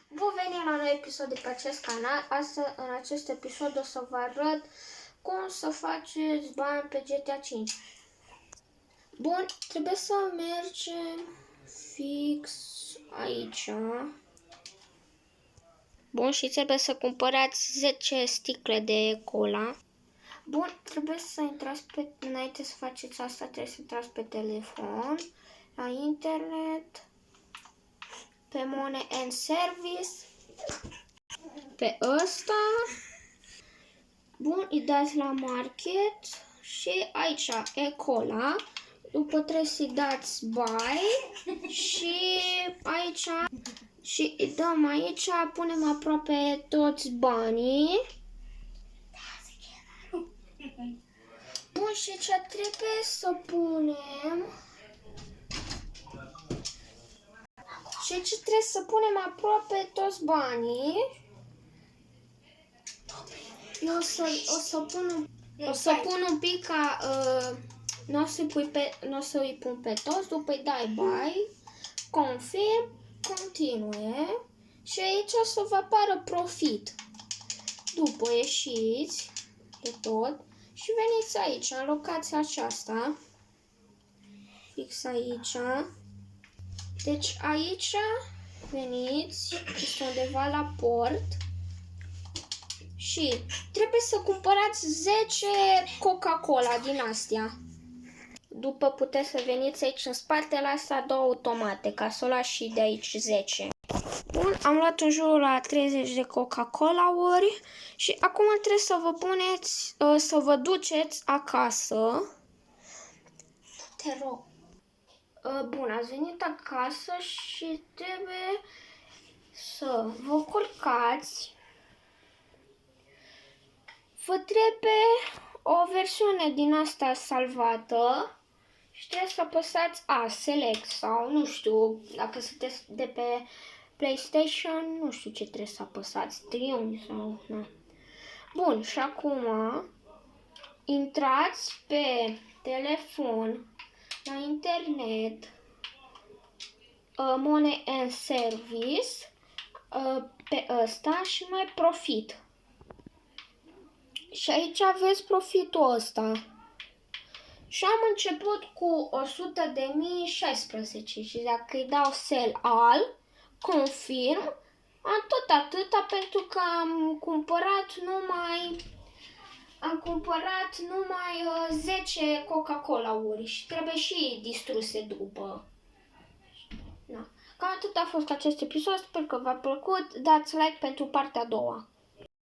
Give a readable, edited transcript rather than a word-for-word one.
Bun venit la un nou episod de pe acest canal. Astăzi, în acest episod, o să vă arăt cum să faceți bani pe GTA 5. Bun, trebuie să mergem fix aici. Bun, și trebuie să cumpărați 10 sticle de cola. Bun, trebuie să intrați pe, înainte să faceți asta, trebuie să intrați pe telefon, la internet, pe Money and Service, pe ăsta. Bun, îi dați la market și aici e cola. După trebuie să-i dați buy și aici și îi dăm aici, punem aproape toți banii. Bun, și ce trebuie să punem? Și ce trebuie să punem aproape toți banii. Eu o să pun un pic ca nu o să îi pun pe toți, după îi dai buy, confirm, continue și aici o să vă apară profit. După ieșiți de tot și veniți aici, în locația aceasta, fix aici. Deci aici veniți, este undeva la port și trebuie să cumpărați 10 Coca-Cola din astea. După puteți să veniți aici în spate la astea două automate, ca să o luați și de aici 10. Bun, am luat în jurul la 30 de Coca-Cola-uri și acum trebuie să vă puneți, să vă duceți acasă. Te rog. Bun, ați venit acasă și trebuie să vă culcați. Vă trebuie o versiune din asta salvată și trebuie să apăsați Select sau nu știu, dacă sunteți de pe PlayStation, nu știu ce trebuie să apăsați, Triumph sau nu. Bun, și acum intrați pe telefon, la internet, Money and Service, pe ăsta și mai profit. Și aici aveți profitul ăsta. Și am început cu 100.016 și dacă îi dau sell all, confirm, am tot atâta pentru că am cumpărat numai 10 Coca-Cola-uri și trebuie și distruse după. Da. Cam atât a fost acest episod, sper că v-a plăcut, dați like pentru partea a doua.